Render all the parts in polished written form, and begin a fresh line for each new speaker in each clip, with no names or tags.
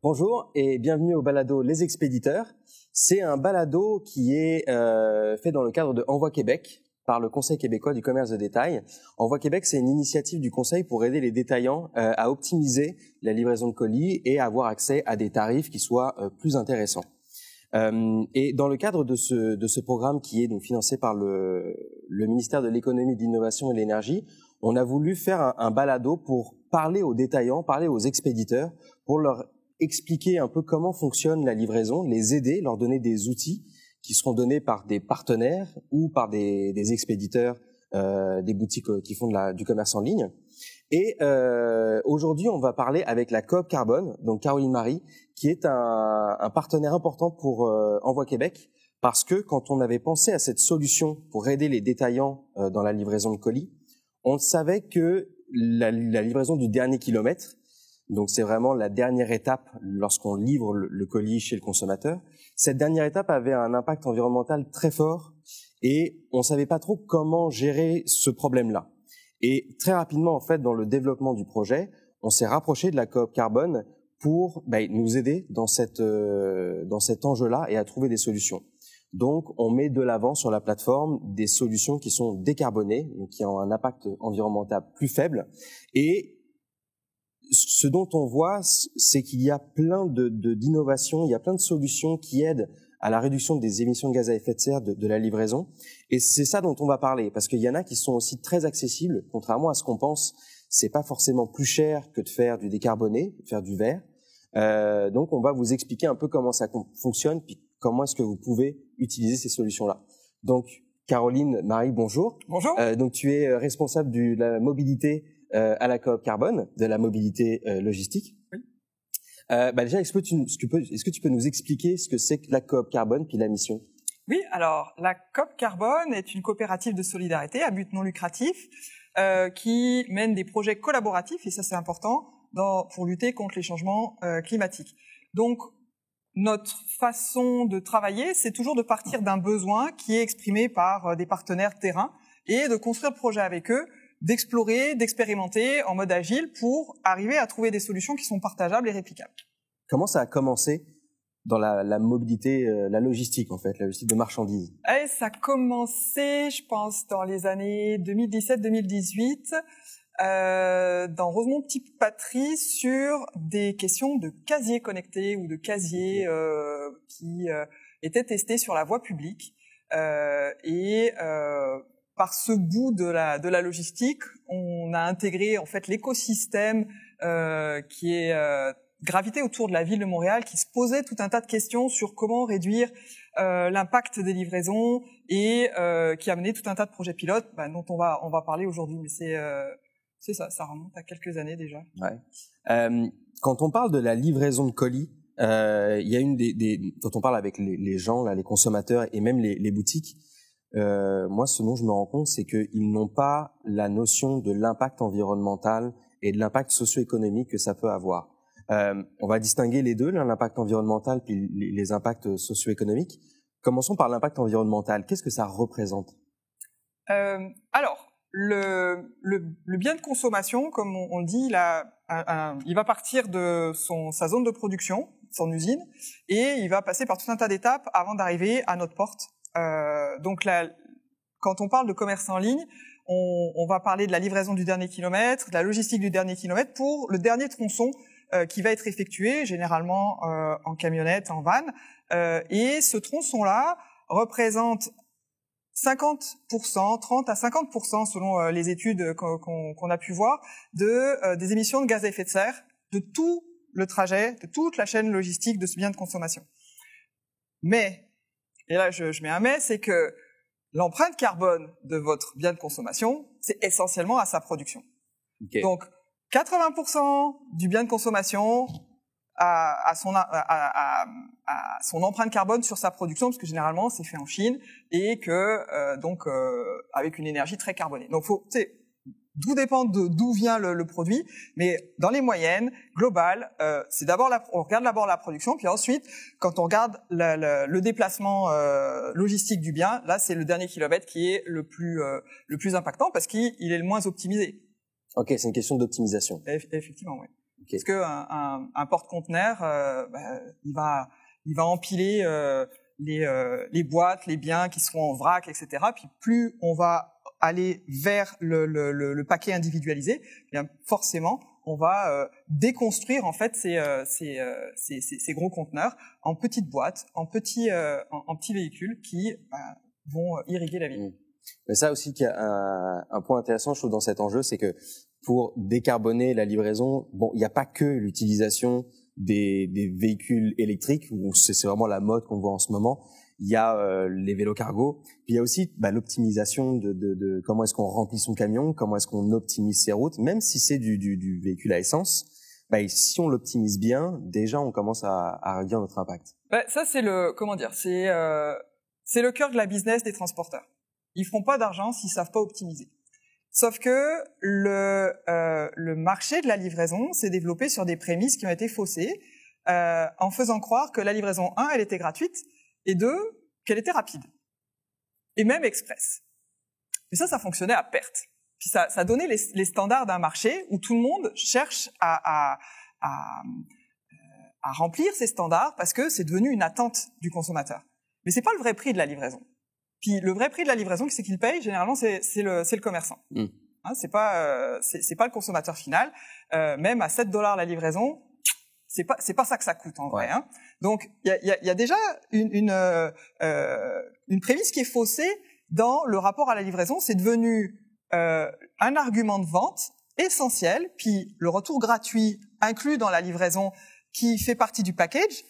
Bonjour et bienvenue au balado Les Expéditeurs. C'est un balado qui est fait dans le cadre de Envoi Québec par le Conseil québécois du commerce de détail. Envoi Québec, c'est une initiative du Conseil pour aider les détaillants à optimiser la livraison de colis et avoir accès à des tarifs qui soient plus intéressants. Et dans le cadre de ce programme qui est donc financé par le ministère de l'Économie, de l'Innovation et de l'Énergie, on a voulu faire un balado pour parler aux détaillants, parler aux expéditeurs, pour leur expliquer un peu comment fonctionne la livraison, les aider, leur donner des outils qui seront donnés par des partenaires ou par des expéditeurs, des boutiques qui font du commerce en ligne. Et aujourd'hui, on va parler avec la Coop Carbone, donc Caroline Marie, qui est un partenaire important pour Envoi Québec, parce que quand on avait pensé à cette solution pour aider les détaillants dans la livraison de colis, on savait que la livraison du dernier kilomètre, donc c'est vraiment la dernière étape lorsqu'on livre le colis chez le consommateur, cette dernière étape avait un impact environnemental très fort et on savait pas trop comment gérer ce problème-là. Et très rapidement, en fait, dans le développement du projet, on s'est rapproché de la Coop Carbone pour nous aider dans cet enjeu-là et à trouver des solutions. Donc, on met de l'avant sur la plateforme des solutions qui sont décarbonées, donc qui ont un impact environnemental plus faible. Et ce dont on voit, c'est qu'il y a plein d'innovations, il y a plein de solutions qui aident à la réduction des émissions de gaz à effet de serre de la livraison. Et c'est ça dont on va parler, parce qu'il y en a qui sont aussi très accessibles, contrairement à ce qu'on pense. C'est pas forcément plus cher que de faire du décarboné, de faire du vert. Donc, on va vous expliquer un peu comment ça fonctionne, puis comment est-ce que vous pouvez utiliser ces solutions-là. Donc, Caroline Marie, bonjour.
Bonjour.
Donc, tu es responsable de la mobilité à la Coop Carbone, de la mobilité logistique.
Oui.
Déjà, est-ce que tu peux nous expliquer ce que c'est que la Coop Carbone puis la mission?
Oui, alors la Coop Carbone est une coopérative de solidarité à but non lucratif qui mène des projets collaboratifs, et ça c'est important, pour lutter contre les changements climatiques. Donc, notre façon de travailler, c'est toujours de partir d'un besoin qui est exprimé par des partenaires terrain et de construire le projet avec eux, d'explorer, d'expérimenter en mode agile pour arriver à trouver des solutions qui sont partageables et réplicables.
Comment ça a commencé dans la mobilité, la logistique en fait, la logistique de marchandises?
Et ça a commencé, je pense, dans les années 2017-2018, dans Rosemont Petite Patrie, sur des questions de casiers connectés ou de casiers qui étaient testés sur la voie publique. Par ce bout de la logistique, on a intégré en fait l'écosystème qui est gravité autour de la ville de Montréal, qui se posait tout un tas de questions sur comment réduire l'impact des livraisons et qui a mené tout un tas de projets pilotes dont on va parler aujourd'hui. Mais c'est ça remonte à quelques années déjà.
Ouais. Quand on parle de la livraison de colis, il y a quand on parle avec les gens, là, les consommateurs et même les boutiques, moi, ce dont je me rends compte, c'est qu'ils n'ont pas la notion de l'impact environnemental et de l'impact socio-économique que ça peut avoir. On va distinguer les deux, l'impact environnemental puis les impacts socio-économiques. Commençons par l'impact environnemental. Qu'est-ce que ça représente?
Alors, le bien de consommation, comme on le dit, il va partir de sa zone de production, son usine, et il va passer par tout un tas d'étapes avant d'arriver à notre porte. Donc quand on parle de commerce en ligne, on va parler de la livraison du dernier kilomètre, de la logistique du dernier kilomètre pour le dernier tronçon qui va être effectué, généralement en camionnette, en van. Et ce tronçon-là représente 50%, 30 à 50% selon les études qu'on a pu voir, des émissions de gaz à effet de serre de tout le trajet, de toute la chaîne logistique de ce bien de consommation. Mais, et là je mets un mais, c'est que l'empreinte carbone de votre bien de consommation, c'est essentiellement à sa production.
Okay.
Donc, 80% du bien de consommation à son empreinte carbone sur sa production, parce que généralement c'est fait en Chine et que avec une énergie très carbonée. Donc tout dépend d'où vient le produit, mais dans les moyennes globales, c'est on regarde d'abord la production, puis ensuite quand on regarde le déplacement logistique du bien, là c'est le dernier kilomètre qui est le plus impactant parce qu'il est le moins optimisé.
Ok, c'est une question d'optimisation.
Effectivement, oui.
Okay.
Parce que un porte-conteneur, il va empiler les boîtes, les biens qui seront en vrac, etc. Puis plus on va aller vers le paquet individualisé, bien forcément on va déconstruire en fait ces gros conteneurs en petites boîtes, en petits véhicules qui vont irriguer la ville.
Mais ça aussi, qu'il y a un point intéressant, je trouve, dans cet enjeu, c'est que pour décarboner la livraison, bon, il n'y a pas que l'utilisation des véhicules électriques, où c'est vraiment la mode qu'on voit en ce moment. Il y a les vélos cargo, puis il y a aussi l'optimisation de comment est-ce qu'on remplit son camion, comment est-ce qu'on optimise ses routes, même si c'est du véhicule à essence. Si on l'optimise bien, déjà on commence à réduire notre impact.
Ça c'est le c'est le cœur de la business des transporteurs. Ils feront pas d'argent s'ils savent pas optimiser. Sauf que le marché de la livraison s'est développé sur des prémices qui ont été faussées, en faisant croire que la livraison 1, elle était gratuite, et 2, qu'elle était rapide. Et même express. Et ça fonctionnait à perte. Puis ça donnait les standards d'un marché où tout le monde cherche à remplir ces standards parce que c'est devenu une attente du consommateur. Mais c'est pas le vrai prix de la livraison. Puis le vrai prix de la livraison, c'est qu'il paye, généralement, c'est le commerçant. Hein, c'est pas le consommateur final. Même à $7 la livraison, c'est pas ça que ça coûte en vrai. Hein. Donc il y a déjà une prémisse qui est faussée dans le rapport à la livraison. C'est devenu un argument de vente essentiel. Puis le retour gratuit inclus dans la livraison qui fait partie du package.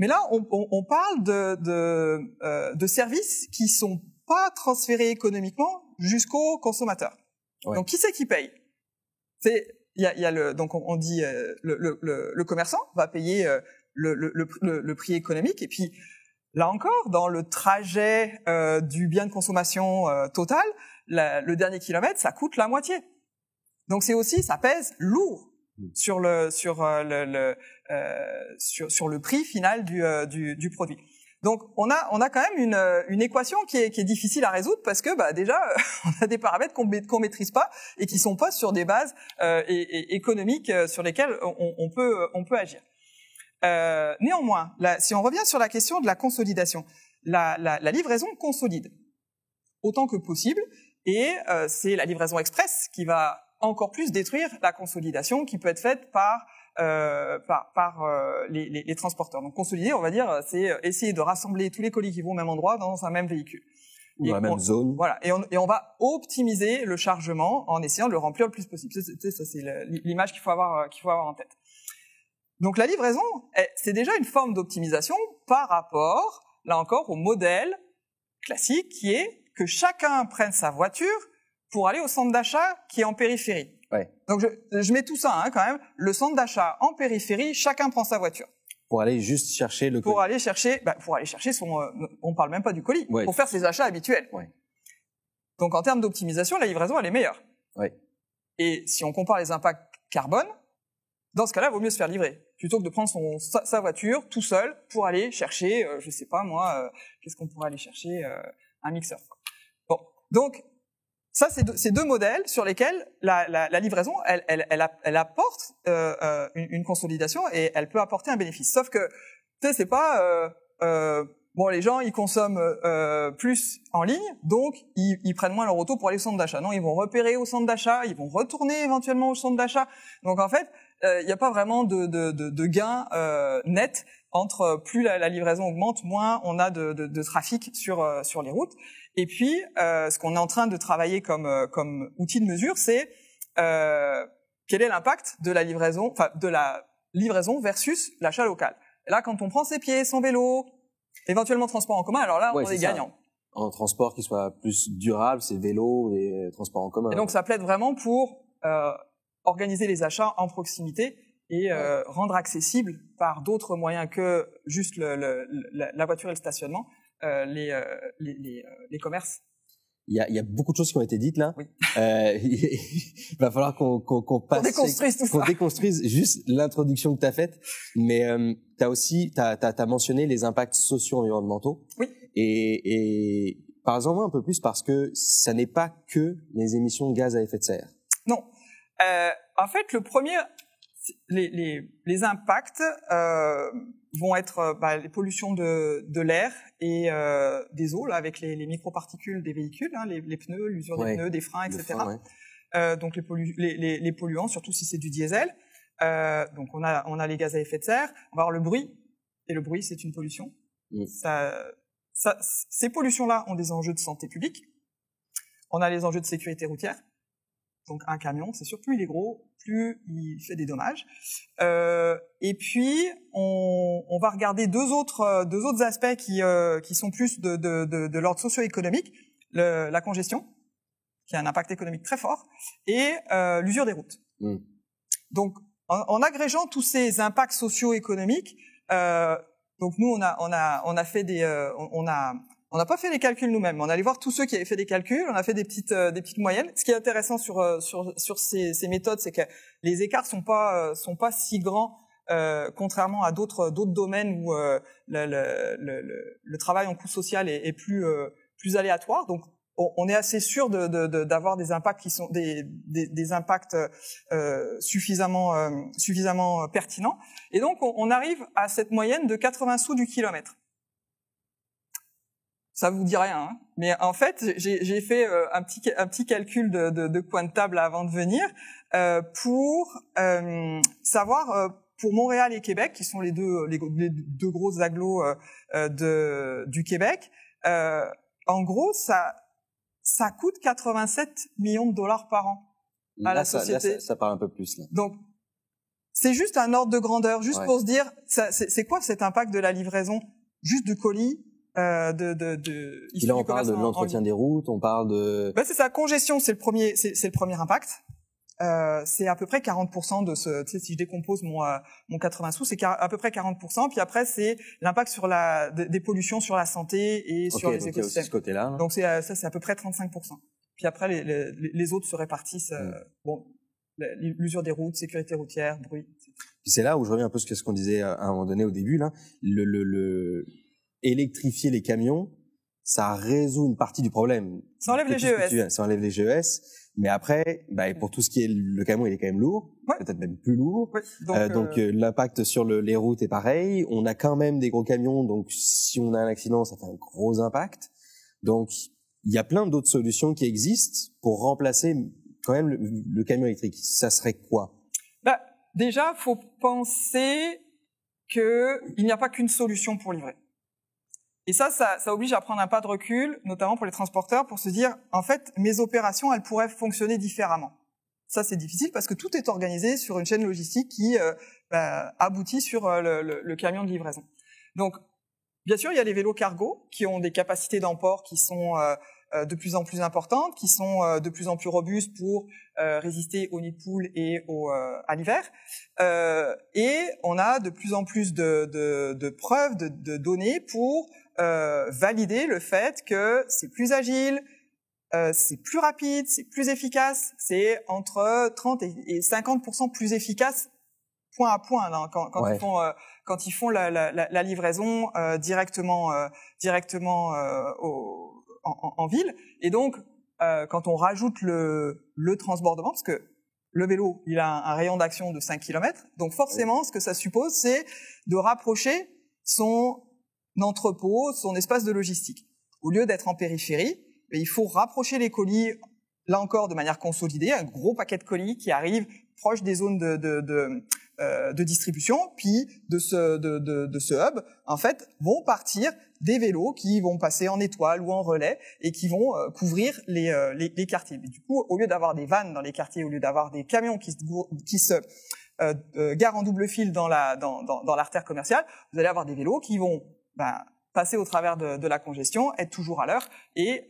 Mais là, on parle de services qui sont pas transférés économiquement jusqu'au consommateur. Ouais. Donc, qui c'est qui paye? Donc on dit le commerçant va payer le prix économique. Et puis là encore, dans le trajet du bien de consommation total, le dernier kilomètre, ça coûte la moitié. Donc c'est aussi, ça pèse lourd sur le prix final du produit. Donc on a quand même une équation qui est difficile à résoudre parce que déjà on a des paramètres qu'on maîtrise pas et qui sont pas sur des bases économiques sur lesquelles on peut agir. Néanmoins, si on revient sur la question de la consolidation, la livraison consolide autant que possible et c'est la livraison express qui va encore plus détruire la consolidation qui peut être faite par les transporteurs. Donc consolider, on va dire, c'est essayer de rassembler tous les colis qui vont au même endroit dans un même véhicule.
Ou dans la même zone.
Voilà, et on va optimiser le chargement en essayant de le remplir le plus possible. Ça c'est l'image qu'il faut avoir en tête. Donc la livraison, c'est déjà une forme d'optimisation par rapport, là encore, au modèle classique qui est que chacun prenne sa voiture pour aller au centre d'achat qui est en périphérie.
Ouais.
Donc je mets tout ça quand même. Le centre d'achat en périphérie, chacun prend sa voiture.
Pour aller juste chercher le colis.
Pour aller chercher son. On parle même pas du colis.
Ouais.
Pour faire ses achats habituels.
Ouais.
Donc en termes d'optimisation, la livraison elle est meilleure.
Ouais.
Et si on compare les impacts carbone, dans ce cas-là, il vaut mieux se faire livrer plutôt que de prendre sa voiture tout seul pour aller chercher, je sais pas moi, qu'est-ce qu'on pourrait aller chercher, un mixeur. Bon, donc. Ça, c'est deux modèles sur lesquels la livraison, elle apporte une consolidation et elle peut apporter un bénéfice. Sauf que, tu sais, c'est pas les gens ils consomment plus en ligne, donc ils prennent moins leur auto pour aller au centre d'achat. Non, ils vont repérer au centre d'achat, ils vont retourner éventuellement au centre d'achat. Donc en fait, il n'y a pas vraiment de gain net entre plus la livraison augmente, moins on a de trafic sur les routes. Et puis, ce qu'on est en train de travailler comme outil de mesure, c'est quel est l'impact de la livraison versus l'achat local. Et là, quand on prend ses pieds, son vélo, éventuellement transport en commun, alors là, on est gagnant.
En transport qui soit plus durable, c'est vélo et transport en commun.
Et donc, ça plaide vraiment pour organiser les achats en proximité et rendre accessible par d'autres moyens que juste la voiture et le stationnement les commerces.
Il y a beaucoup de choses qui ont été dites là.
Oui.
Il va falloir qu'on
déconstruise tout ça.
Qu'on déconstruise juste l'introduction que tu as faite, mais t'as mentionné les impacts socio-environnementaux.
Oui.
Et parlons-en un peu plus parce que ça n'est pas que les émissions de gaz à effet de serre.
Non. En fait, le premier, les impacts vont être les pollutions de l'air et des eaux, là, avec les microparticules des véhicules, hein, les pneus, l'usure des pneus, des freins, etc. Donc les polluants, surtout si c'est du diesel. Donc on a les gaz à effet de serre. On va avoir le bruit, et le bruit c'est une pollution. Ces pollutions-là ont des enjeux de santé publique. On a les enjeux de sécurité routière. Donc un camion, c'est sûr, plus il est gros, plus il fait des dommages. Et puis on va regarder deux autres aspects qui sont plus de l'ordre socio-économique, la congestion, qui a un impact économique très fort, et l'usure des routes. Donc en agrégeant tous ces impacts socio-économiques, donc nous on a fait on n'a pas fait les calculs nous-mêmes. On allait voir tous ceux qui avaient fait des calculs. On a fait des petites moyennes. Ce qui est intéressant sur ces méthodes, c'est que les écarts sont pas si grands, contrairement à d'autres domaines où le travail en coût social est plus aléatoire. Donc on est assez sûr d'avoir des impacts qui sont des impacts suffisamment pertinents. Et donc on arrive à cette moyenne de 80 sous du kilomètre. Ça vous dit rien, hein, mais en fait, j'ai fait un petit calcul de coin de table avant de venir pour savoir pour Montréal et Québec, qui sont les deux grosses agglos du Québec. En gros, ça coûte 87 millions de dollars par an à la société.
Ça parle un peu plus là.
Donc c'est juste un ordre de grandeur, juste pour se dire, c'est quoi cet impact de la livraison juste de colis.
Et là, on parle de l'entretien des routes, on parle de...
c'est ça, congestion, c'est le premier impact. C'est à peu près 40% de ce, tu sais, si je décompose mon 80 sous, c'est à peu près 40%. Puis après, c'est l'impact sur des pollutions sur la santé et sur les écosystèmes.
Il y a aussi ce côté-là.
Donc ça, c'est à peu près 35%. Puis après, les autres se répartissent, l'usure des routes, sécurité routière, bruit, etc.
Puis c'est là où je reviens un peu sur ce qu'on disait à un moment donné au début, là. Électrifier les camions, ça résout une partie du problème.
Ça enlève les GES.
Ça enlève les GES. Mais après, pour tout ce qui est le camion, il est quand même lourd, peut-être même plus lourd. Donc l'impact sur les routes est pareil. On a quand même des gros camions, donc si on a un accident, ça fait un gros impact. Donc il y a plein d'autres solutions qui existent pour remplacer quand même le camion électrique. Ça serait quoi?
Déjà, faut penser que il n'y a pas qu'une solution pour livrer. Et ça oblige à prendre un pas de recul, notamment pour les transporteurs, pour se dire, en fait, mes opérations, elles pourraient fonctionner différemment. Ça, c'est difficile parce que tout est organisé sur une chaîne logistique qui aboutit sur le camion de livraison. Donc, bien sûr, il y a les vélos cargo qui ont des capacités d'emport qui sont de plus en plus importantes, qui sont de plus en plus robustes pour résister aux nids de poules et à l'hiver. Et on a de plus en plus de preuves, de données pour valider le fait que c'est plus agile, c'est plus rapide, c'est plus efficace, c'est entre 30 et 50% plus efficace point à point là, quand ils font la livraison directement en ville. Et donc quand on rajoute le transbordement, parce que le vélo il a un rayon d'action de 5 km, donc forcément ce que ça suppose c'est de rapprocher son entrepôt, son espace de logistique. Au lieu d'être en périphérie, il faut rapprocher les colis, là encore de manière consolidée, un gros paquet de colis qui arrive proche des zones de distribution, puis de ce hub, en fait, vont partir des vélos qui vont passer en étoile ou en relais et qui vont couvrir les quartiers. Mais du coup, au lieu d'avoir des vannes dans les quartiers, au lieu d'avoir des camions qui se garent en double fil dans l'artère commerciale, vous allez avoir des vélos qui vont passer au travers de la congestion, être toujours à l'heure et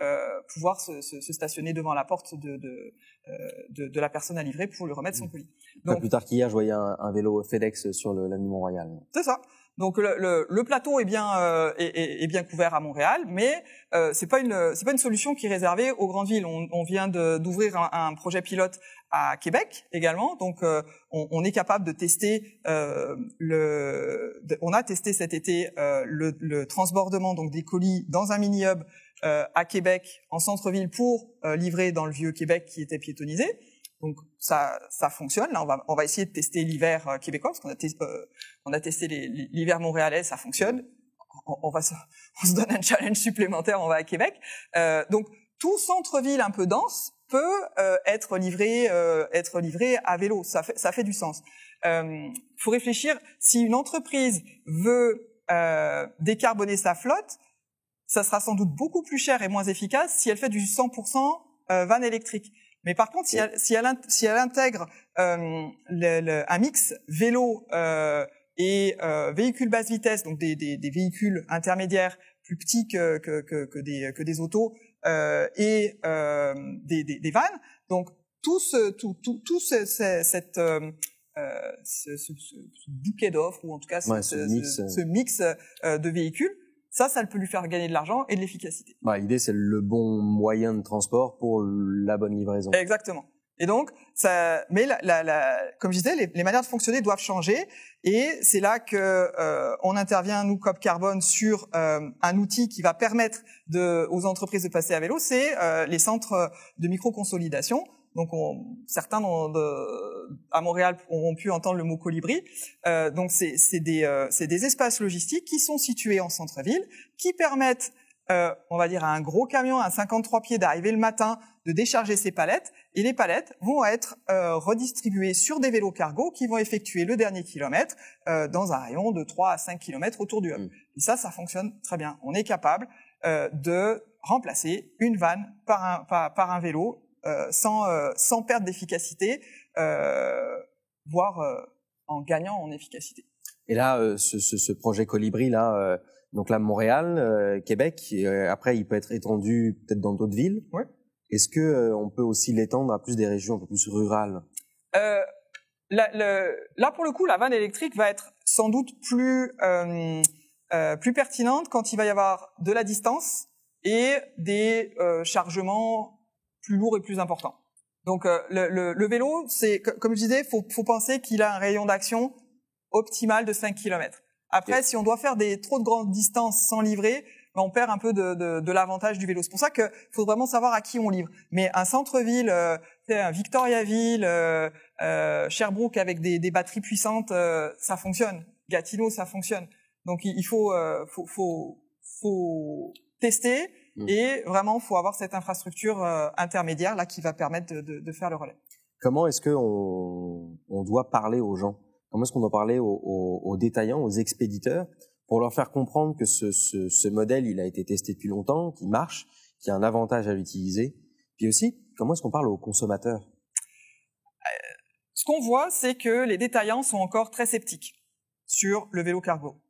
pouvoir se stationner devant la porte de la personne à livrer pour lui remettre son colis.
Donc, pas plus tard qu'hier, je voyais un vélo FedEx sur l'avenue Mont-Royal.
C'est ça. Donc le plateau est bien couvert à Montréal, mais c'est pas une solution qui est réservée aux grandes villes. On vient d'ouvrir un projet pilote à Québec également, donc on est capable de tester on a testé cet été le transbordement donc des colis dans un mini hub à Québec en centre-ville pour livrer dans le vieux Québec qui était piétonnisé. Donc ça fonctionne. Là, on va essayer de tester l'hiver québécois parce qu'on a testé l'hiver montréalais, ça fonctionne. On se donne un challenge supplémentaire, on va à Québec. Donc tout centre-ville un peu dense peut être livré à vélo. Ça fait du sens. Faut réfléchir, si une entreprise veut décarboner sa flotte, ça sera sans doute beaucoup plus cher et moins efficace si elle fait du 100% van électrique. Mais par contre, si elle intègre un mix vélo et véhicules basse vitesse, donc des véhicules intermédiaires plus petits que des autos et des vannes, donc tout ce bouquet d'offres, ou en tout cas ce mix de véhicules, ça peut lui faire gagner de l'argent et de l'efficacité.
L'idée, c'est le bon moyen de transport pour la bonne livraison.
Exactement. Et donc, mais comme je disais, les manières de fonctionner doivent changer, et c'est là que on intervient, nous, Coop Carbone, sur un outil qui va permettre aux entreprises de passer à vélo, c'est les centres de micro-consolidation. Donc, certains à Montréal auront pu entendre le mot colibri. Donc, c'est des espaces logistiques qui sont situés en centre-ville, qui permettent, on va dire, à un gros camion, à 53 pieds, d'arriver le matin, de décharger ses palettes, et les palettes vont être redistribuées sur des vélos cargo qui vont effectuer le dernier kilomètre dans un rayon de 3 à 5 kilomètres autour du hub. Et ça fonctionne très bien. On est capable de remplacer une vanne par un vélo sans perte d'efficacité, voire en gagnant en efficacité.
Et là, ce projet Colibri, là, donc là, Montréal, Québec, après, il peut être étendu peut-être dans d'autres villes.
Oui.
Est-ce que on peut aussi l'étendre à plus des régions un peu plus rurales?
Là, pour le coup, la vanne électrique va être sans doute plus pertinente quand il va y avoir de la distance et des chargements plus lourd et plus important. Donc le vélo, c'est, comme je disais, faut penser qu'il a un rayon d'action optimal de 5 km. Après, si on doit faire trop de grandes distances sans livrer, on perd un peu de l'avantage du vélo. C'est pour ça que faut vraiment savoir à qui on livre. Mais un centre-ville, un Victoriaville, Sherbrooke avec des batteries puissantes, ça fonctionne. Gatineau, ça fonctionne. Donc il faut tester. Et vraiment, faut avoir cette infrastructure intermédiaire là qui va permettre de faire le relais.
Comment est-ce que on doit parler aux gens? Comment est-ce qu'on doit parler aux détaillants, aux expéditeurs, pour leur faire comprendre que ce modèle, il a été testé depuis longtemps, qu'il marche, qu'il y a un avantage à l'utiliser? Puis aussi, comment est-ce qu'on parle aux consommateurs?
Ce qu'on voit, c'est que les détaillants sont encore très sceptiques sur le vélo cargo.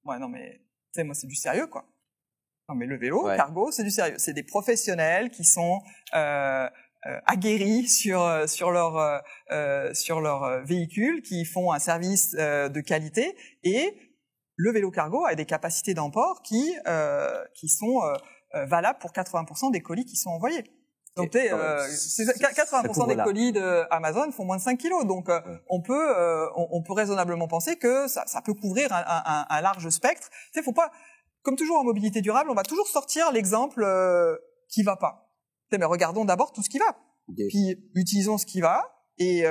Ouais, non mais, tu sais, moi c'est du sérieux quoi. Non, mais le vélo, cargo, c'est du sérieux. C'est des professionnels qui sont aguerris sur leur véhicule, qui font un service de qualité. Et le vélo cargo a des capacités d'emport qui sont valables pour 80% des colis qui sont envoyés. Donc 80% des colis de Amazon font moins de 5 kilos. Donc on peut raisonnablement penser que ça peut couvrir un large spectre. Tu sais, faut pas. Comme toujours en mobilité durable, on va toujours sortir l'exemple qui va pas. Mais regardons d'abord tout ce qui va. Puis utilisons ce qui va. Et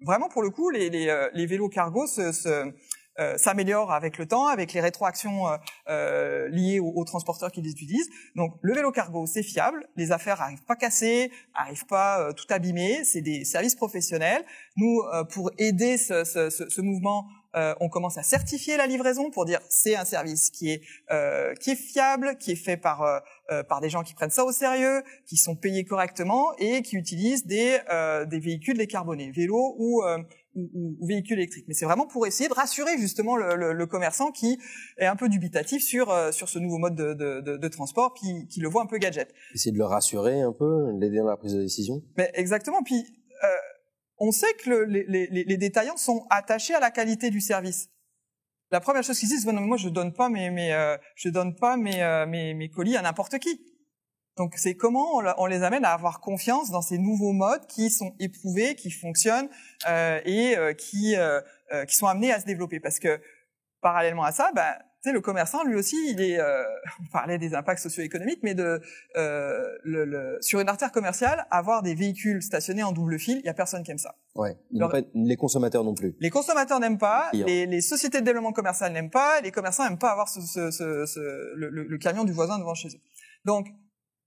vraiment, pour le coup, les vélos cargo s'améliorent avec le temps, avec les rétroactions liées aux transporteurs qui les utilisent. Donc le vélo cargo, c'est fiable. Les affaires arrivent pas cassées, arrivent pas tout abîmées. C'est des services professionnels. Nous, pour aider ce mouvement, on commence à certifier la livraison pour dire c'est un service qui est fiable, qui est fait par des gens qui prennent ça au sérieux, qui sont payés correctement et qui utilisent des véhicules décarbonés, vélos ou véhicules électriques. Mais c'est vraiment pour essayer de rassurer justement le commerçant qui est un peu dubitatif sur ce nouveau mode de transport, qui le voit un peu gadget.
Essayer de le rassurer un peu, l'aider dans la prise de décision.
Mais exactement. Puis on sait que les détaillants sont attachés à la qualité du service. La première chose qu'ils disent, c'est moi je donne pas mes colis à n'importe qui. Donc c'est comment on les amène à avoir confiance dans ces nouveaux modes qui sont éprouvés, qui fonctionnent et qui sont amenés à se développer. Parce que parallèlement à ça, tu sais, le commerçant, lui aussi, il est, on parlait des impacts socio-économiques, mais sur une artère commerciale, avoir des véhicules stationnés en double file, il y a personne qui aime ça.
Ouais. Les consommateurs non plus.
Les consommateurs n'aiment pas, les sociétés de développement commercial n'aiment pas, les commerçants n'aiment pas avoir le camion du voisin devant chez eux. Donc,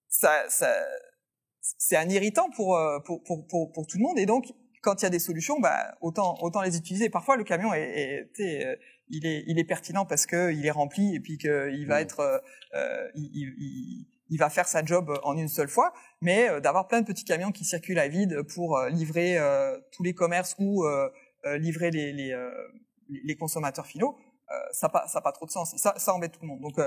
c'est un irritant pour tout le monde, et donc, quand il y a des solutions, bah, autant les utiliser. Parfois, le camion il est pertinent parce que il est rempli et puis qu'il va être, il va faire sa job en une seule fois. Mais d'avoir plein de petits camions qui circulent à vide pour livrer tous les commerces ou livrer les consommateurs finaux, ça a pas trop de sens. Et ça embête tout le monde. Donc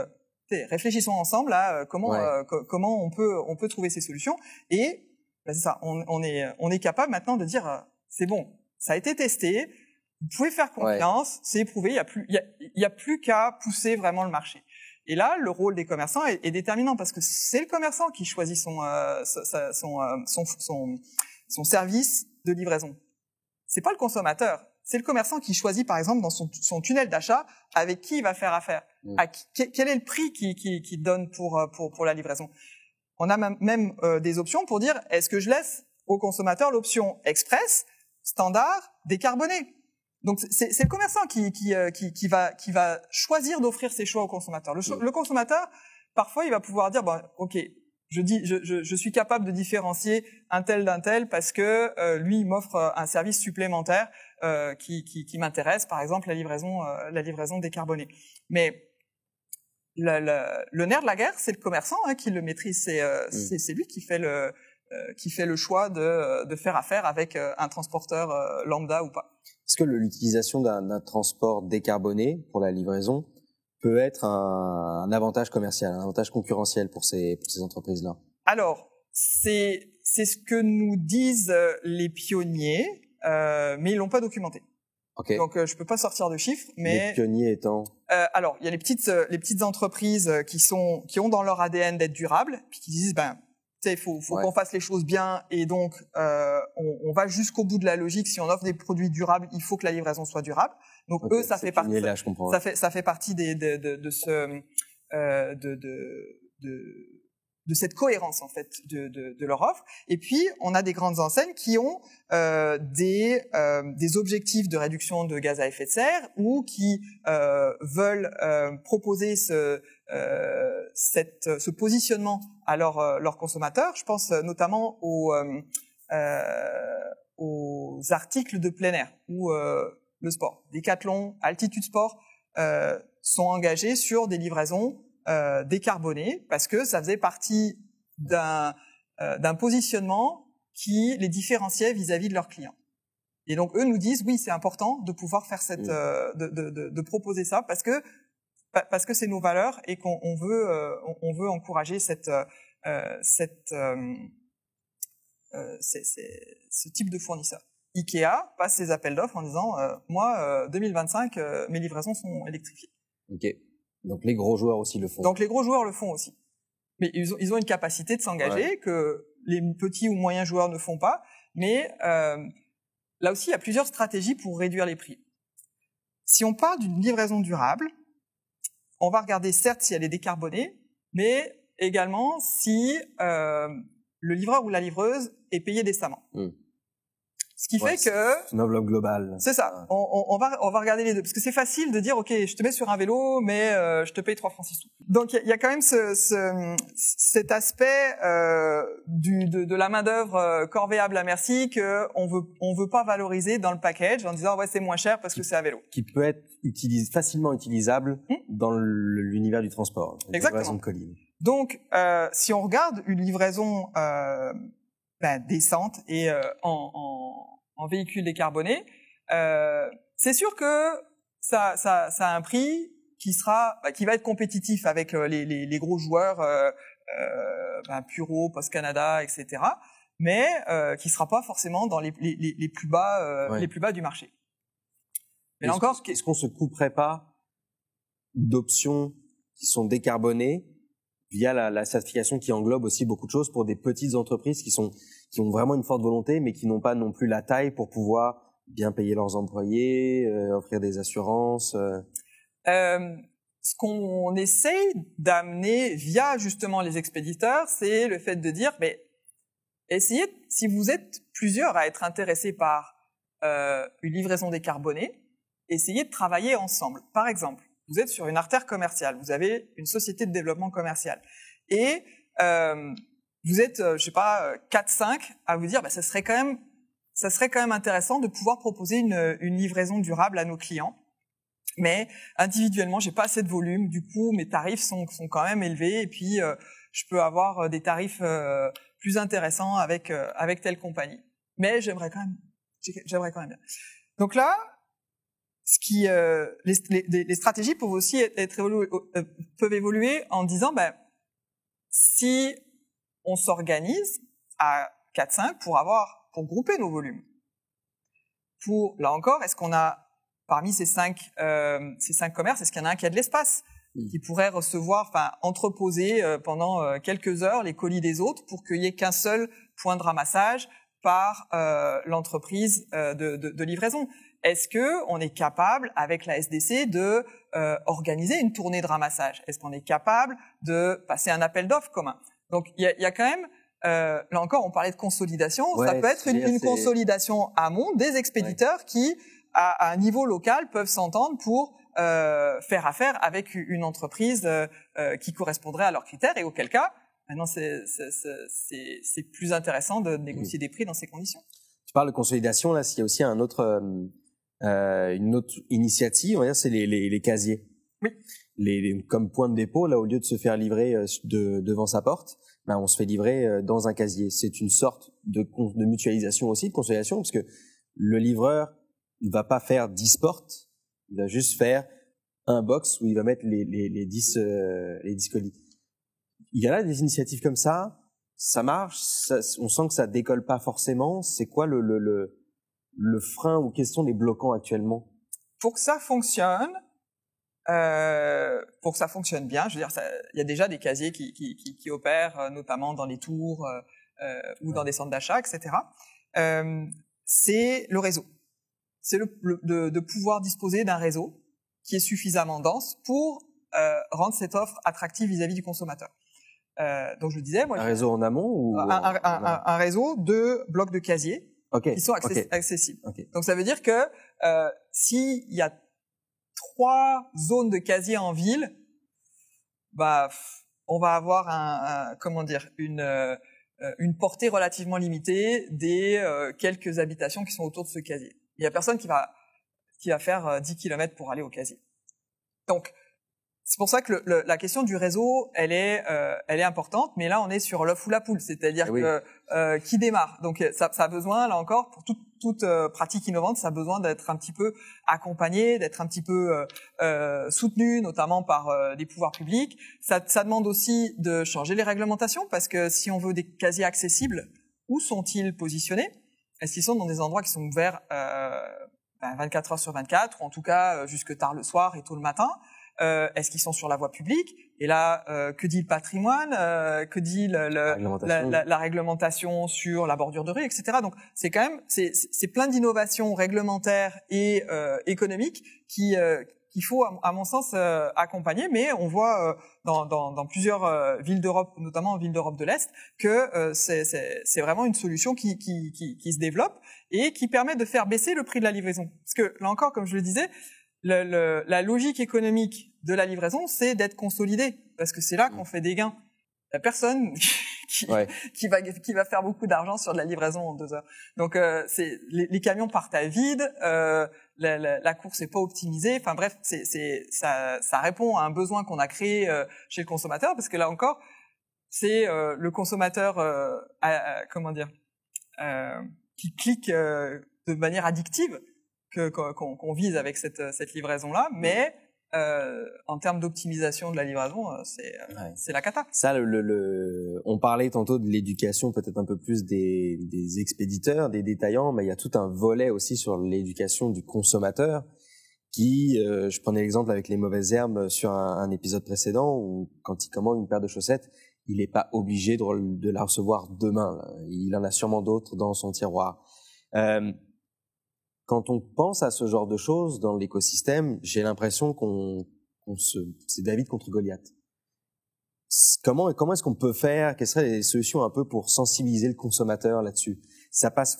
réfléchissons ensemble à comment on peut trouver ces solutions. Et ben c'est ça, on est capable maintenant de dire c'est bon, ça a été testé. Vous pouvez faire confiance, c'est éprouvé, il y a plus qu'à pousser vraiment le marché. Et là, le rôle des commerçants est déterminant parce que c'est le commerçant qui choisit son service de livraison. C'est pas le consommateur, c'est le commerçant qui choisit par exemple dans son tunnel d'achat avec qui il va faire affaire, quel est le prix qu'il donne pour la livraison. On a même des options pour dire est-ce que je laisse au consommateur l'option express, standard, décarboné. Donc c'est le commerçant qui va choisir d'offrir ses choix au consommateur. Le consommateur, parfois, il va pouvoir dire bon, ok, je suis capable de différencier un tel d'un tel parce que lui il m'offre un service supplémentaire qui m'intéresse, par exemple la livraison décarbonée. Mais le nerf de la guerre, c'est le commerçant qui le maîtrise. C'est lui qui fait le choix de faire affaire avec un transporteur lambda ou pas.
Est-ce que l'utilisation d'un transport décarboné pour la livraison peut être un avantage commercial, un avantage concurrentiel pour ces entreprises-là?
Alors, c'est ce que nous disent les pionniers, mais ils l'ont pas documenté.
Okay.
Donc, je peux pas sortir de chiffres, mais
les pionniers étant
alors, il y a les petites entreprises qui ont dans leur ADN d'être durables, puis qui disent il faut qu'on fasse les choses bien, et donc on va jusqu'au bout de la logique. Si on offre des produits durables, il faut que la livraison soit durable. Donc eux, ça fait partie.
Là, je comprends.
Ça fait partie de cette cohérence en fait de leur offre. Et puis on a des grandes enseignes qui ont des objectifs de réduction de gaz à effet de serre ou qui veulent proposer ce positionnement à leurs consommateurs. Je pense notamment aux articles de plein air ou le sport. Decathlon, Altitude Sport sont engagés sur des livraisons décarbonées parce que ça faisait partie d'un positionnement qui les différenciait vis-à-vis de leurs clients. Et donc eux nous disent oui, c'est important de pouvoir faire de proposer ça parce que c'est nos valeurs et qu'on veut encourager ce type de fournisseur. Ikea passe ses appels d'offres en disant moi 2025 mes livraisons sont électrifiées.
Ok. Donc les gros joueurs aussi le font.
Donc les gros joueurs le font aussi. Mais ils ont une capacité de s'engager que les petits ou moyens joueurs ne font pas. Mais là aussi il y a plusieurs stratégies pour réduire les prix. Si on parle d'une livraison durable, on va regarder certes si elle est décarbonée, mais également si le livreur ou la livreuse est payé décemment. Ce qui fait que
c'est une enveloppe globale.
C'est ça. On va regarder les deux parce que c'est facile de dire ok, je te mets sur un vélo, mais je te paye 3 francs 6 sous. Donc il y a quand même cet aspect de la main d'œuvre corvéable à merci que on veut pas valoriser dans le package en disant ouais c'est moins cher parce que c'est à vélo.
Qui peut être facilement utilisable dans l'univers du transport.
Exactement.
Livraison de colis.
Donc si on regarde une livraison décente et en véhicule décarboné, c'est sûr que ça a un prix qui va être compétitif avec les gros joueurs Puro, Post Canada, etc. Mais qui sera pas forcément dans les plus bas du marché. Mais là encore,
est-ce qu'on se couperait pas d'options qui sont décarbonées via la certification qui englobe aussi beaucoup de choses pour des petites entreprises qui ont vraiment une forte volonté mais qui n'ont pas non plus la taille pour pouvoir bien payer leurs employés, offrir des assurances.
ce qu'on essaye d'amener via justement les expéditeurs, c'est le fait de dire, mais essayez, si vous êtes plusieurs à être intéressés par une livraison décarbonée, essayez de travailler ensemble. Par exemple, vous êtes sur une artère commerciale, vous avez une société de développement commercial, et vous êtes, je sais pas, 4-5 à vous dire, bah, ça serait quand même intéressant de pouvoir proposer une livraison durable à nos clients. Mais individuellement, j'ai pas assez de volume. Du coup, mes tarifs sont quand même élevés. Et puis, je peux avoir des tarifs plus intéressants avec telle compagnie. Mais j'aimerais quand même bien. Donc là, les stratégies peuvent aussi peuvent évoluer en disant, ben, si on s'organise à 4-5 pour grouper nos volumes. Là encore, est-ce qu'on a parmi ces cinq commerces, est-ce qu'il y en a un qui a de l'espace, qui pourrait recevoir, entreposer pendant quelques heures les colis des autres pour qu'il y ait qu'un seul point de ramassage par l'entreprise de livraison? Est-ce que on est capable, avec la SDC, de organiser une tournée de ramassage? Est-ce qu'on est capable de passer un appel d'offres commun? Donc, il y a quand même, là encore, on parlait de consolidation. Ouais, ça peut être une consolidation amont des expéditeurs qui, à un niveau local, peuvent s'entendre pour faire affaire avec une entreprise qui correspondrait à leurs critères, et auquel cas, maintenant, c'est plus intéressant de négocier des prix dans ces conditions.
Tu parles de consolidation, là, s'il y a aussi une autre initiative, on va dire, c'est les casiers.
Oui.
Comme point de dépôt, là, au lieu de se faire livrer devant sa porte, ben, on se fait livrer dans un casier. C'est une sorte de mutualisation aussi, de consolidation, parce que le livreur, il va pas faire 10 portes, il va juste faire un box où il va mettre les 10 colis. Il y a là des initiatives comme ça marche, on sent que ça décolle pas forcément. C'est quoi le frein, ou quels sont les bloquants actuellement?
Pour que ça fonctionne bien, je veux dire, il y a déjà des casiers qui opèrent, notamment dans les tours ou dans des centres d'achat, etc. C'est le réseau. C'est de pouvoir disposer d'un réseau qui est suffisamment dense pour rendre cette offre attractive vis-à-vis du consommateur. Donc je le disais, moi,
un réseau en amont ou
un réseau de blocs de casiers qui sont accessibles.
Okay.
Donc ça veut dire que s'il y a 3 zones de casiers en ville, bah on va avoir une portée relativement limitée des quelques habitations qui sont autour de ce casier. Il y a personne qui va faire 10 km pour aller au casier. Donc c'est pour ça que la question du réseau, elle est importante, mais là on est sur l'œuf ou la poule, c'est-à-dire que qui démarre. Donc ça a besoin, là encore, pour toute pratique innovante, ça a besoin d'être un petit peu accompagné, d'être un petit peu soutenu, notamment par des pouvoirs publics. Ça demande aussi de changer les réglementations, parce que si on veut des casiers accessibles, où sont-ils positionnés? Est-ce qu'ils sont dans des endroits qui sont ouverts 24 heures sur 24, ou en tout cas jusque tard le soir et tôt le matin? Est-ce qu'ils sont sur la voie publique? Et là, que dit le patrimoine? Que dit la réglementation sur la bordure de rue, etc. Donc, c'est quand même, c'est plein d'innovations réglementaires et économiques qu'il faut, à mon sens, accompagner. Mais on voit dans plusieurs villes d'Europe, notamment en villes d'Europe de l'Est, que c'est vraiment une solution qui se développe et qui permet de faire baisser le prix de la livraison. Parce que là encore, comme je le disais, la logique économique de la livraison, c'est d'être consolidé, parce que c'est là qu'on fait des gains. Il y a personne qui va faire beaucoup d'argent sur de la livraison en 2 heures. Donc les camions partent à vide, la course est pas optimisée. Enfin bref, ça répond à un besoin qu'on a créé chez le consommateur, parce que là encore, c'est le consommateur qui clique de manière addictive qu'on vise avec cette livraison-là, mais en termes d'optimisation de la livraison, c'est la cata.
Ça, on parlait tantôt de l'éducation, peut-être un peu plus des expéditeurs, des détaillants, mais il y a tout un volet aussi sur l'éducation du consommateur qui, je prenais l'exemple avec les mauvaises herbes sur un épisode précédent, où quand il commande une paire de chaussettes, il n'est pas obligé de la recevoir demain. Il en a sûrement d'autres dans son tiroir. Quand on pense à ce genre de choses dans l'écosystème, j'ai l'impression qu'on c'est David contre Goliath. Comment est-ce qu'on peut faire? Quelles seraient les solutions un peu pour sensibiliser le consommateur là-dessus?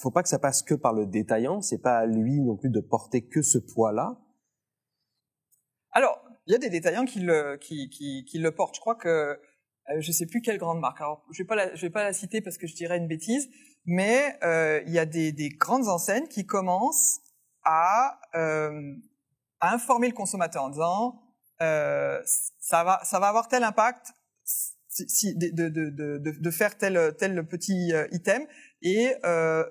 Faut pas que ça passe que par le détaillant. C'est pas à lui non plus de porter que ce poids-là.
Alors, il y a des détaillants qui le portent. Je crois que je sais plus quelle grande marque. Alors, je vais pas la citer parce que je dirais une bêtise, mais il y a des grandes enseignes qui commencent à informer le consommateur en disant ça va avoir tel impact de faire tel petit item et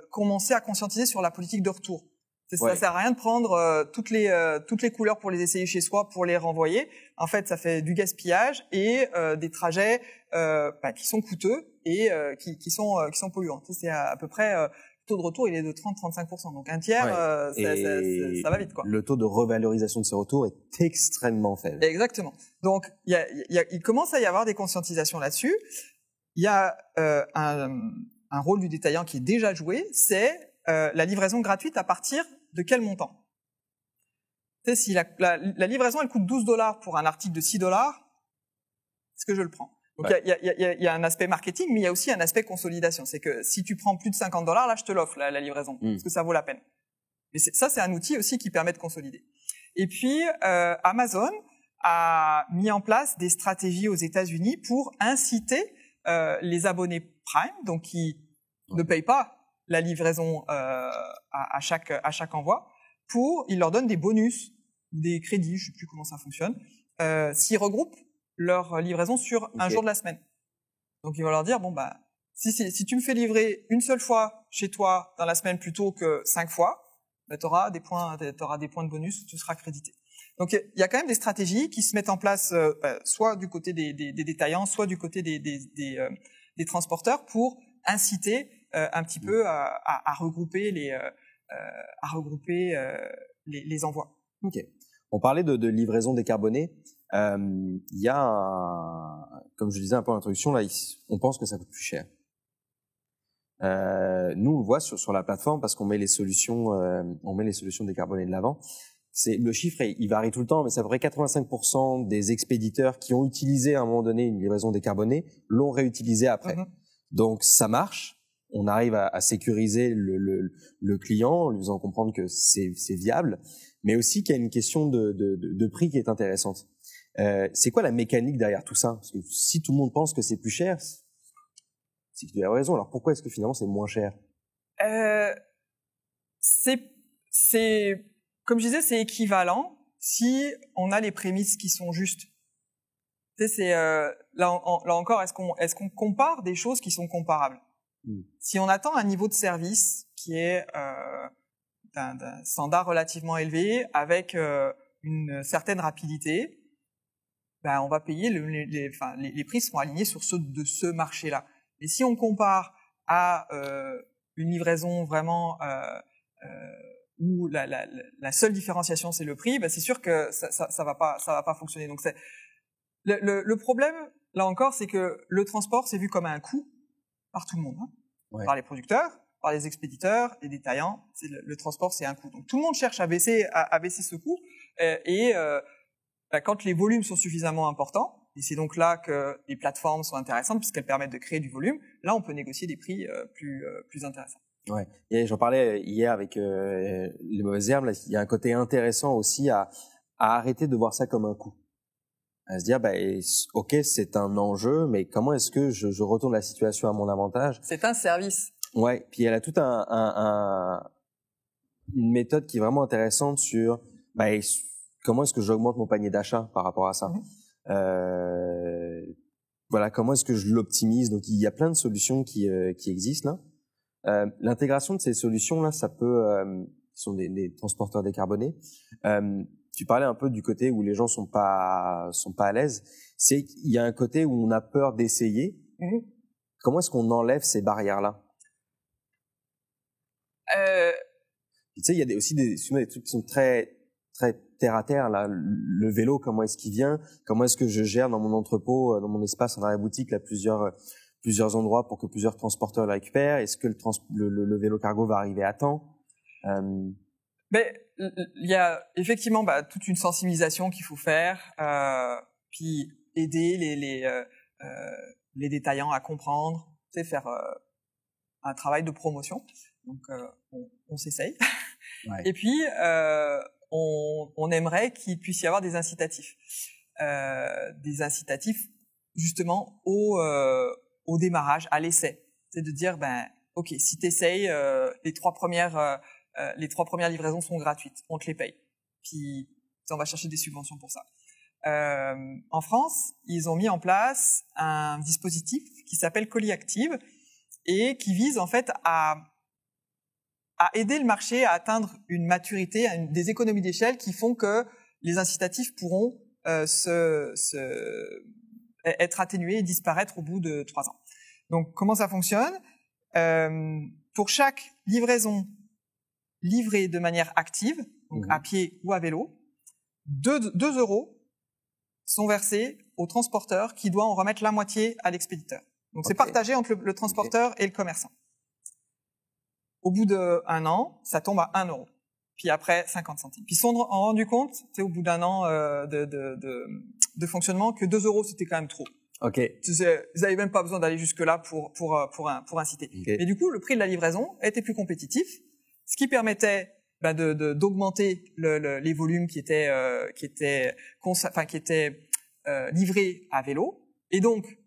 commencer à conscientiser sur la politique de retour. Ça sert à rien de prendre toutes les couleurs pour les essayer chez soi pour les renvoyer. En fait, ça fait du gaspillage et des trajets qui sont coûteux et qui sont polluants. C'est à peu près le taux de retour, il est de 30-35%. Donc un tiers, ça va vite, quoi.
Le taux de revalorisation de ces retours est extrêmement faible.
Exactement. Donc il commence à y avoir des conscientisations là-dessus. Il y a un rôle du détaillant qui est déjà joué, c'est la livraison gratuite à partir de quel montant? Tu sais, si la livraison elle coûte $12 pour un article de $6, est-ce que je le prends? Donc il y a un aspect marketing, mais il y a aussi un aspect consolidation. C'est que si tu prends plus de $50, là je te l'offre la livraison, parce que ça vaut la peine. Et ça c'est un outil aussi qui permet de consolider. Et puis Amazon a mis en place des stratégies aux États-Unis pour inciter les abonnés Prime, donc qui ne payent pas la livraison à chaque envoi, ils leur donnent des bonus, des crédits, je sais plus comment ça fonctionne, s'ils regroupent leur livraison sur un jour de la semaine. Donc ils vont leur dire bon bah si tu me fais livrer une seule fois chez toi dans la semaine plutôt que 5 fois, bah, t'auras des points de bonus, tu seras crédité. Donc il y a quand même des stratégies qui se mettent en place soit du côté des détaillants, soit du côté des transporteurs pour inciter un petit peu à regrouper les envois.
Ok. On parlait de livraison décarbonée. Il y a comme je disais un peu en introduction, là, on pense que ça coûte plus cher. Nous, on le voit sur la plateforme parce qu'on met les solutions décarbonées de l'avant. Le chiffre, il varie tout le temps, mais c'est à peu près 85% des expéditeurs qui ont utilisé à un moment donné une livraison décarbonée l'ont réutilisée après. Donc, ça marche. On arrive à sécuriser le client en lui faisant comprendre que c'est viable, mais aussi qu'il y a une question de prix qui est intéressante. C'est quoi la mécanique derrière tout ça? Parce que si tout le monde pense que c'est plus cher, c'est qu'il y a raison. Alors pourquoi est-ce que finalement c'est moins cher?
C'est comme je disais, c'est équivalent si on a les prémices qui sont justes. Tu sais, là encore, est-ce qu'on compare des choses qui sont comparables? Si on attend un niveau de service qui est d'un standard relativement élevé avec une certaine rapidité, ben on va payer les prix seront alignés sur ceux de ce marché-là. Et si on compare à une livraison vraiment où la seule différenciation c'est le prix, ben c'est sûr que ça va pas fonctionner. Donc c'est le problème là encore, c'est que le transport c'est vu comme un coût par tout le monde, par les producteurs, par les expéditeurs, les détaillants. Le transport c'est un coût. Donc tout le monde cherche à baisser ce coût quand les volumes sont suffisamment importants. Et c'est donc là que les plateformes sont intéressantes puisqu'elles permettent de créer du volume. Là, on peut négocier des prix plus intéressants. Ouais.
Et j'en parlais hier avec les mauvaises herbes. Là, il y a un côté intéressant aussi à arrêter de voir ça comme un coût. À se dire, ok, c'est un enjeu, mais comment est-ce que je retourne la situation à mon avantage?
C'est un service.
Ouais. Puis elle a toute une méthode qui est vraiment intéressante sur comment est-ce que j'augmente mon panier d'achat par rapport à ça. Voilà, comment est-ce que je l'optimise? Donc il y a plein de solutions qui existent là. L'intégration de ces solutions là, ça peut, qui sont des transporteurs décarbonés. Tu parlais un peu du côté où les gens sont pas à l'aise. C'est qu'il y a un côté où on a peur d'essayer. Comment est-ce qu'on enlève ces barrières là? Tu sais, il y a aussi des trucs qui sont très très terre à terre là. Le vélo, comment est-ce qu'il vient? Comment est-ce que je gère dans mon entrepôt, dans mon espace en arrière-boutique là plusieurs endroits pour que plusieurs transporteurs le récupèrent? Est-ce que le vélo cargo va arriver à temps?
Mais il y a effectivement toute une sensibilisation qu'il faut faire, puis aider les détaillants à comprendre, faire un travail de promotion. Donc on s'essaye.
Ouais.
Et puis on aimerait qu'il puisse y avoir des incitatifs justement au démarrage, à l'essai. C'est de dire ok, si t'essayes, les trois premières livraisons sont gratuites, on te les paye. Puis on va chercher des subventions pour ça. En France, ils ont mis en place un dispositif qui s'appelle Colis Active et qui vise en fait à aider le marché à atteindre une maturité, des économies d'échelle qui font que les incitatifs pourront être atténués et disparaître au bout de 3 ans. Donc comment ça fonctionne ? Pour chaque livraison livrée de manière active, donc à pied ou à vélo, 2 € sont versés au transporteur qui doit en remettre la moitié à l'expéditeur. Donc c'est partagé entre le transporteur et le commerçant. Au bout d'1 an, ça tombe à 1 €. Puis après, 50 centimes. Puis ils se sont rendus compte, au bout d'1 an de fonctionnement, que 2 € c'était quand même trop.
Ok.
Ils n'avaient même pas besoin d'aller jusque-là pour inciter.
Okay.
Et du coup, le prix de la livraison était plus compétitif, ce qui permettait d'augmenter les volumes qui étaient livrés à vélo. Et donc,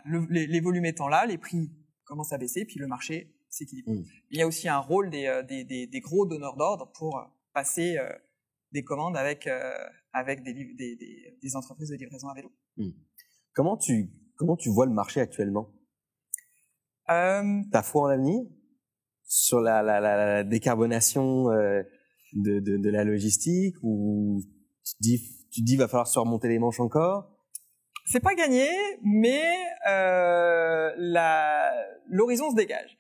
les volumes étant là, les prix commencent à baisser, puis le marché s'équilibre. Il y a aussi un rôle des gros donneurs d'ordre pour passer des commandes avec des entreprises de livraison à vélo.
Comment tu vois le marché actuellement? T'as foi en l'avenir sur la décarbonation de la logistique, ou tu dis va falloir se remonter les manches encore?
C'est pas gagné, mais l'horizon se dégage.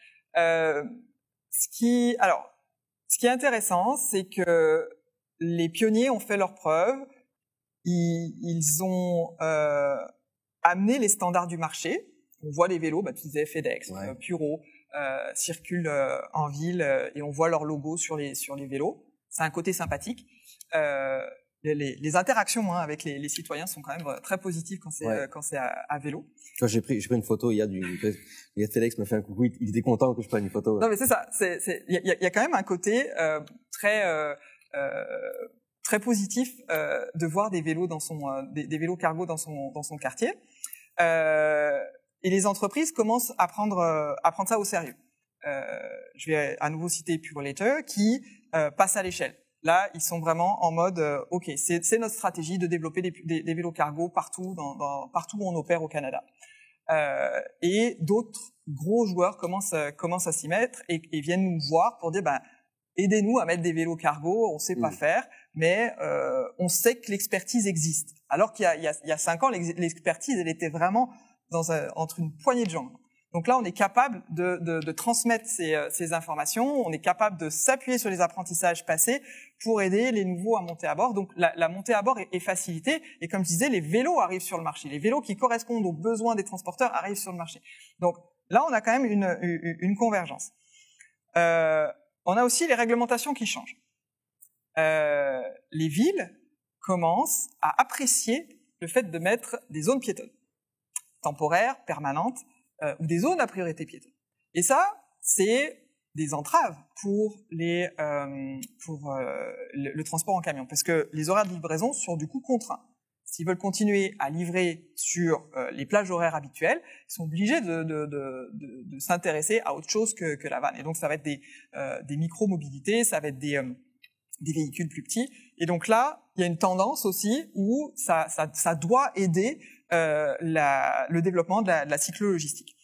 Ce qui est intéressant, c'est que les pionniers ont fait leurs preuves. Ils ont amené les standards du marché. On voit les vélos, tu disais FedEx, Puro, circulent en ville et on voit leur logo sur les vélos. C'est un côté sympathique. Les interactions avec les citoyens sont quand même très positives quand c'est à vélo.
Quand j'ai pris une photo hier FedEx m'a fait un coucou, il était content que je prenne une photo.
Non mais c'est ça, il y a quand même un côté très positif de voir des vélos des vélos cargo dans son quartier. Et les entreprises commencent à prendre ça au sérieux. Je vais à nouveau citer Purolator qui passe à l'échelle. Là, ils sont vraiment en mode ok, c'est notre stratégie de développer des vélos cargo partout où on opère au Canada. Et d'autres gros joueurs commencent à s'y mettre et viennent nous voir pour dire aidez-nous à mettre des vélos cargo, on sait pas faire, mais on sait que l'expertise existe. Alors qu'il y a 5 ans, l'expertise elle était vraiment entre une poignée de gens. Donc là, on est capable de transmettre ces informations, on est capable de s'appuyer sur les apprentissages passés pour aider les nouveaux à monter à bord. Donc la montée à bord est facilitée et comme je disais, les vélos arrivent sur le marché. Les vélos qui correspondent aux besoins des transporteurs arrivent sur le marché. Donc là, on a quand même une convergence. On a aussi les réglementations qui changent. Les villes commencent à apprécier le fait de mettre des zones piétonnes, temporaires, permanentes, ou des zones à priorité piétonne. Et ça, c'est des entraves pour le transport en camion, parce que les horaires de livraison sont du coup contraints. S'ils veulent continuer à livrer sur les plages horaires habituelles, ils sont obligés de s'intéresser à autre chose que la vanne. Et donc ça va être des micro-mobilités, ça va être des véhicules plus petits. Et donc là, il y a une tendance aussi où ça doit aider le développement de la cyclo-logistique.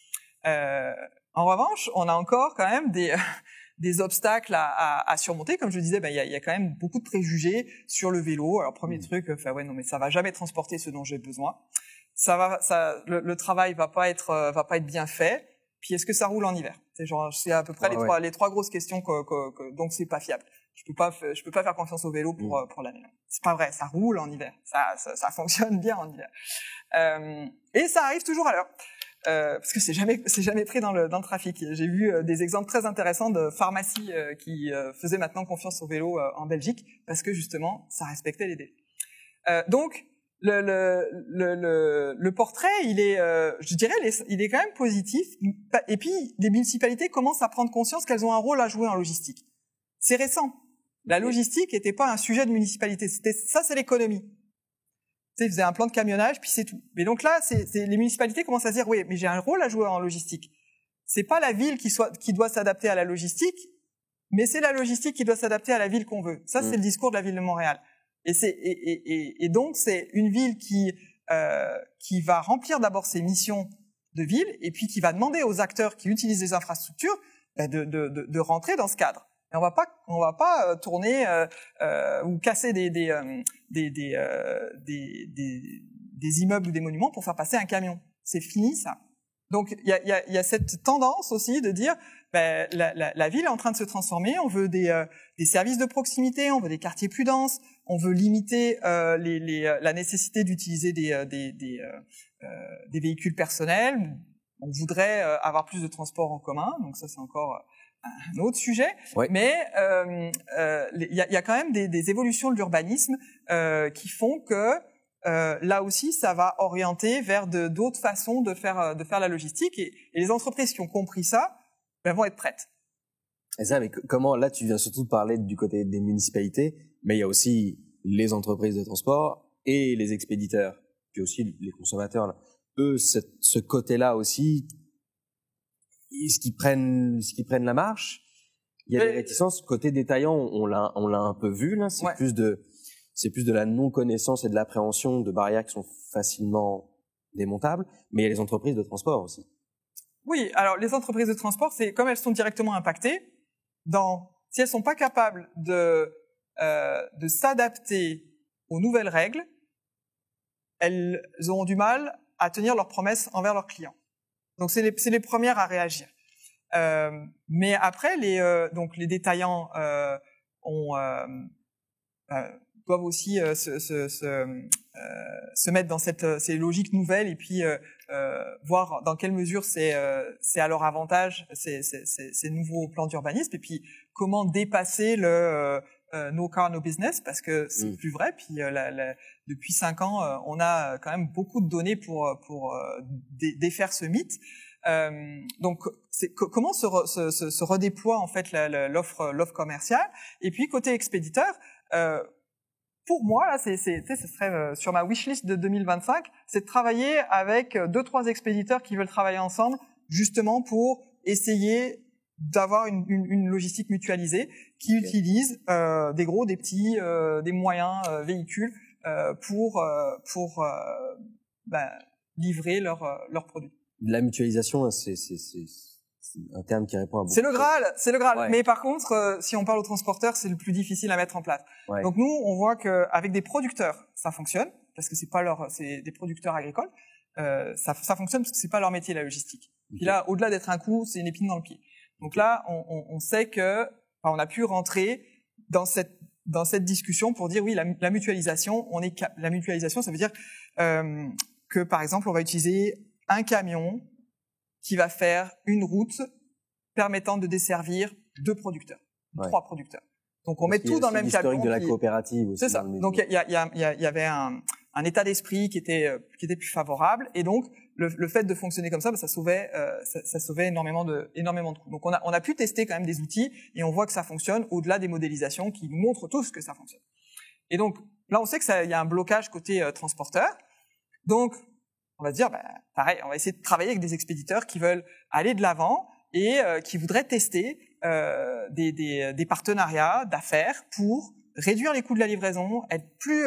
En revanche, on a encore quand même des obstacles à surmonter. Comme je disais, il y a quand même beaucoup de préjugés sur le vélo. Alors premier truc, non mais ça va jamais transporter ce dont j'ai besoin. Le travail va pas être bien fait. Puis est-ce que ça roule en hiver? C'est à peu près les trois grosses questions donc c'est pas fiable. Je peux pas faire confiance au vélo pour l'année. C'est pas vrai, ça roule en hiver. Ça fonctionne bien en hiver. Et ça arrive toujours à l'heure. parce que c'est jamais pris dans le trafic. J'ai vu des exemples très intéressants de pharmacies qui faisaient maintenant confiance au vélo en Belgique parce que justement ça respectait les délais. Donc le portrait, il est, je dirais, il est quand même positif. Et puis les municipalités commencent à prendre conscience qu'elles ont un rôle à jouer en logistique. C'est récent. La logistique n'était pas un sujet de municipalité. C'est l'économie. Tu sais, ils faisaient un plan de camionnage, puis c'est tout. Mais donc là, les municipalités commencent à se dire, oui, mais j'ai un rôle à jouer en logistique. C'est pas la ville qui doit s'adapter à la logistique, mais c'est la logistique qui doit s'adapter à la ville qu'on veut. Ça, c'est le discours de la ville de Montréal. Et donc, c'est une ville qui va remplir d'abord ses missions de ville, et puis qui va demander aux acteurs qui utilisent les infrastructures de rentrer dans ce cadre. Et on va pas tourner ou casser des immeubles ou des monuments pour faire passer un camion. C'est fini ça. Donc il y a cette tendance aussi de dire la ville est en train de se transformer. On veut des services de proximité, on veut des quartiers plus denses, on veut limiter la nécessité d'utiliser des véhicules personnels. On voudrait avoir plus de transports en commun. Donc ça c'est encore un autre sujet, ouais. Mais il y a quand même des évolutions de l'urbanisme qui font que là aussi, ça va orienter vers d'autres façons de faire la logistique, et les entreprises qui ont compris ça vont être prêtes.
Et ça, mais comment, là, tu viens surtout de parler du côté des municipalités, mais il y a aussi les entreprises de transport et les expéditeurs, puis aussi les consommateurs. Là. Eux, ce côté-là aussi, est-ce qu'ils prennent la marche? Il y a des réticences. Côté détaillant, on l'a un peu vu, là. C'est plus de la non-connaissance et de l'appréhension de barrières qui sont facilement démontables. Mais il y a les entreprises de transport aussi.
Oui. Alors, les entreprises de transport, c'est comme elles sont directement impactées si elles sont pas capables de s'adapter aux nouvelles règles, elles auront du mal à tenir leurs promesses envers leurs clients. Donc c'est les premières à réagir. Mais après donc les détaillants doivent aussi se mettre dans ces logiques nouvelles et puis voir dans quelle mesure c'est à leur avantage ces nouveaux plans d'urbanisme, et puis comment dépasser no car no business, parce que c'est plus vrai. Puis depuis 5 ans, on a quand même beaucoup de données pour défaire ce mythe. Donc, comment se redéploie en fait l'offre commerciale. Et puis côté expéditeur, pour moi là, ce serait sur ma wishlist de 2025, c'est de travailler avec 2-3 expéditeurs qui veulent travailler ensemble, justement pour essayer d'avoir une logistique mutualisée qui utilise des gros, des petits, des moyens véhicules pour livrer leurs produits.
La mutualisation, c'est un terme qui répond à beaucoup.
C'est le Graal. Ouais. Mais par contre, si on parle aux transporteurs, c'est le plus difficile à mettre en place. Ouais. Donc nous, on voit que avec des producteurs, ça fonctionne parce que c'est des producteurs agricoles. Ça fonctionne parce que c'est pas leur métier, la logistique. Okay. Puis là, au-delà d'être un coût, c'est une épine dans le pied. Donc là, on sait que on a pu rentrer dans cette discussion pour dire oui, la mutualisation, la mutualisation, ça veut dire que par exemple, on va utiliser un camion qui va faire une route permettant de desservir 2 producteurs, 3 producteurs. Donc on met tout dans le même camion.
L'historique de la coopérative aussi.
C'est ça. Donc il y avait un état d'esprit qui était plus favorable, et donc le fait de fonctionner comme ça, ça sauvait énormément de coûts. Donc on a pu tester quand même des outils, et on voit que ça fonctionne au-delà des modélisations qui nous montrent tous que ça fonctionne. Et donc là, on sait que il y a un blocage côté transporteur. Donc on va se dire, pareil, on va essayer de travailler avec des expéditeurs qui veulent aller de l'avant et qui voudraient tester des partenariats d'affaires pour réduire les coûts de la livraison, être plus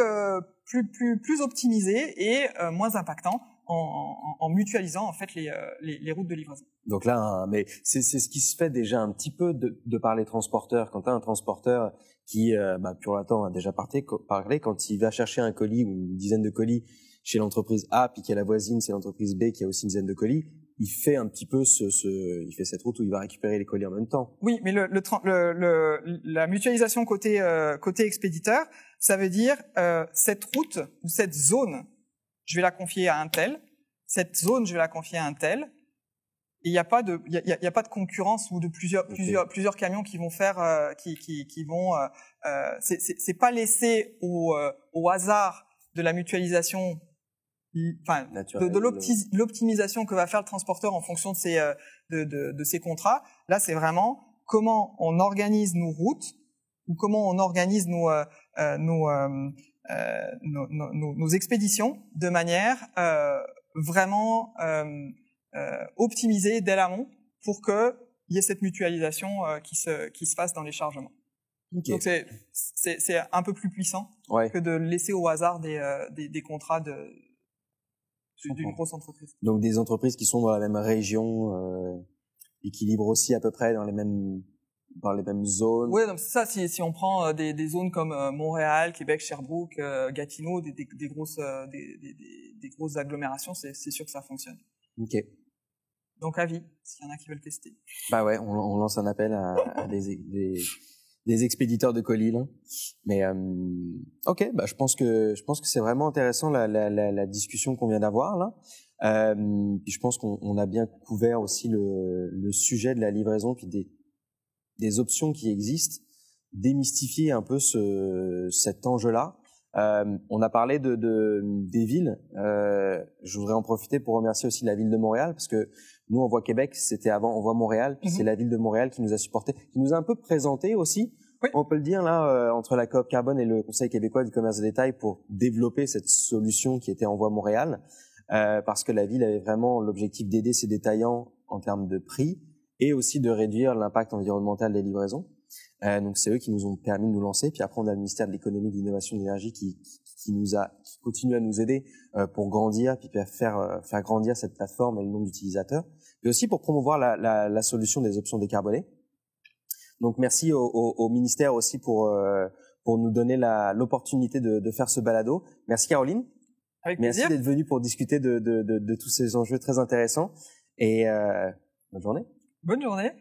optimisés et moins impactants en mutualisant en fait les routes de livraison.
Donc là, mais c'est ce qui se fait déjà un petit peu de par les transporteurs. Quand tu as un transporteur qui, pour l'instant, a déjà parlé, quand il va chercher un colis ou une dizaine de colis chez l'entreprise A, puis qu'il y a la voisine, c'est l'entreprise B qui a aussi une dizaine de colis, il fait un petit peu il fait cette route où il va récupérer les colis en même temps.
Oui, mais la mutualisation côté expéditeur, ça veut dire cette route ou cette zone, je vais la confier à un tel. cette zone, je vais la confier à un tel. Et il n'y a pas de, il y a pas de concurrence ou de plusieurs camions qui vont faire, qui vont, c'est pas laissé au hasard de la mutualisation, enfin, de l'optimisation que va faire le transporteur en fonction de ses contrats. Là, c'est vraiment comment on organise nos routes ou comment on organise nos expéditions de manière vraiment optimisée dès l'amont pour que il y ait cette mutualisation qui se fasse dans les chargements. Okay. Donc c'est un peu plus puissant que de laisser au hasard des contrats d'une grosse entreprise.
Donc des entreprises qui sont dans la même région et qui livrent aussi à peu près dans les mêmes zones.
Oui, donc c'est ça. Si on prend des zones comme Montréal, Québec, Sherbrooke, Gatineau, des grosses agglomérations, c'est sûr que ça fonctionne.
Ok.
Donc avis, s'il y en a qui veulent tester.
Bah ouais, on lance un appel à des expéditeurs de colis là. Mais ok, bah je pense que c'est vraiment intéressant la discussion qu'on vient d'avoir là. Puis je pense qu'on a bien couvert aussi le sujet de la livraison puis des options qui existent, démystifier un peu cet enjeu-là. On a parlé des villes. Je voudrais en profiter pour remercier aussi la ville de Montréal parce que nous, Envoie Québec, c'était avant Envoie Montréal, puis c'est la ville de Montréal qui nous a supporté, qui nous a un peu présenté aussi. Oui. On peut le dire là, entre la Coop Carbone et le Conseil québécois du commerce de détail pour développer cette solution qui était Envoie Montréal, parce que la ville avait vraiment l'objectif d'aider ses détaillants en termes de prix et aussi de réduire l'impact environnemental des livraisons. Donc c'est eux qui nous ont permis de nous lancer. Puis après on a le ministère de l'économie, de l'innovation et de l'énergie qui continue à nous aider pour grandir, puis faire grandir cette plateforme et le nombre d'utilisateurs, mais aussi pour promouvoir la solution des options décarbonées. Donc merci au ministère aussi pour nous donner l'opportunité de faire ce balado. Merci Caroline.
Avec plaisir.
Merci d'être venue pour discuter de tous ces enjeux très intéressants et bonne journée.
Bonne journée.